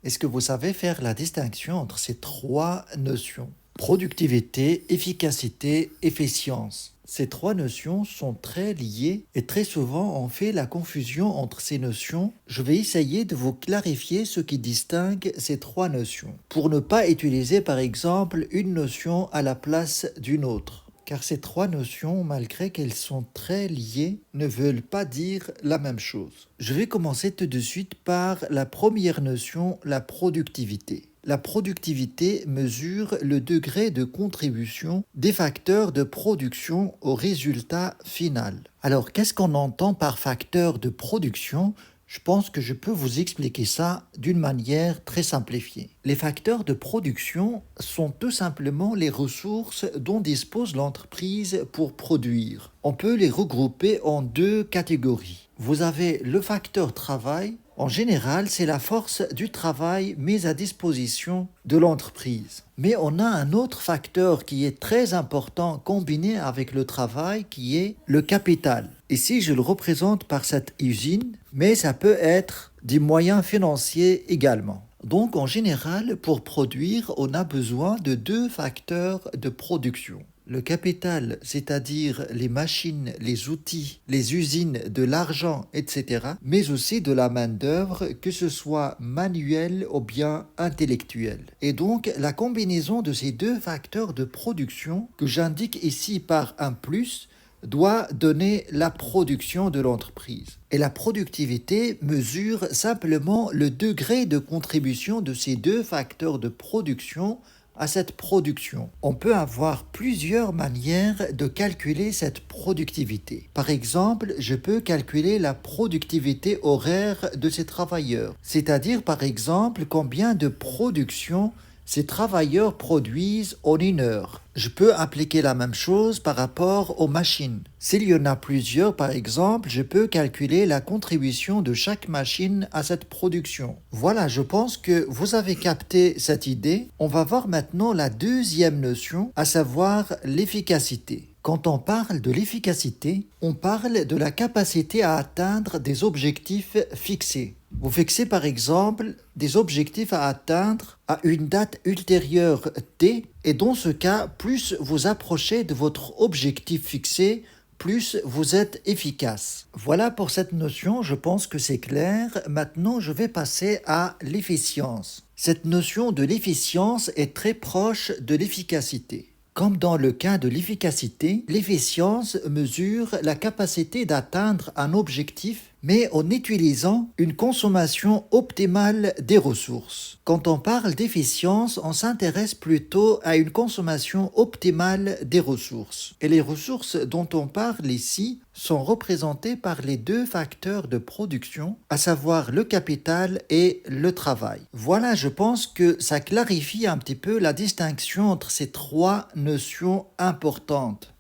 Est-ce que vous savez faire la distinction entre ces trois notions? Productivité, efficacité, efficience. Ces trois notions sont très liées et très souvent on fait la confusion entre ces notions. Je vais essayer de vous clarifier ce qui distingue ces trois notions pour ne pas utiliser par exemple une notion à la place d'une autre. Car ces trois notions, malgré qu'elles sont très liées, ne veulent pas dire la même chose. Je vais commencer tout de suite par la première notion, la productivité. La productivité mesure le degré de contribution des facteurs de production au résultat final. Alors, qu'est-ce qu'on entend par facteur de production? Je pense que je peux vous expliquer ça d'une manière très simplifiée. Les facteurs de production sont tout simplement les ressources dont dispose l'entreprise pour produire. On peut les regrouper en deux catégories. Vous avez le facteur travail. En général, c'est la force du travail mise à disposition de l'entreprise. Mais on a un autre facteur qui est très important combiné avec le travail qui est le capital. Ici, je le représente par cette usine, mais ça peut être des moyens financiers également. Donc, en général, pour produire, on a besoin de deux facteurs de production. Le capital, c'est-à-dire les machines, les outils, les usines, de l'argent, etc., mais aussi de la main-d'œuvre, que ce soit manuelle ou bien intellectuelle. Et donc, la combinaison de ces deux facteurs de production, que j'indique ici par un plus, doit donner la production de l'entreprise. Et la productivité mesure simplement le degré de contribution de ces deux facteurs de production à cette production. On peut avoir plusieurs manières de calculer cette productivité. Par exemple, je peux calculer la productivité horaire de ces travailleurs, c'est-à-dire par exemple combien de production ces travailleurs produisent en une heure. Je peux appliquer la même chose par rapport aux machines. S'il y en a plusieurs, par exemple, je peux calculer la contribution de chaque machine à cette production. Voilà, je pense que vous avez capté cette idée. On va voir maintenant la deuxième notion, à savoir l'efficacité. Quand on parle de l'efficacité, on parle de la capacité à atteindre des objectifs fixés. Vous fixez par exemple des objectifs à atteindre à une date ultérieure T, et dans ce cas, plus vous approchez de votre objectif fixé, plus vous êtes efficace. Voilà pour cette notion, je pense que c'est clair. Maintenant, je vais passer à l'efficience. Cette notion de l'efficience est très proche de l'efficacité. Comme dans le cas de l'efficacité, l'efficience mesure la capacité d'atteindre un objectif, mais en utilisant une consommation optimale des ressources. Quand on parle d'efficience, on s'intéresse plutôt à une consommation optimale des ressources. Et les ressources dont on parle ici sont représentées par les deux facteurs de production, à savoir le capital et le travail. Voilà, je pense que ça clarifie un petit peu la distinction entre ces trois notions importantes.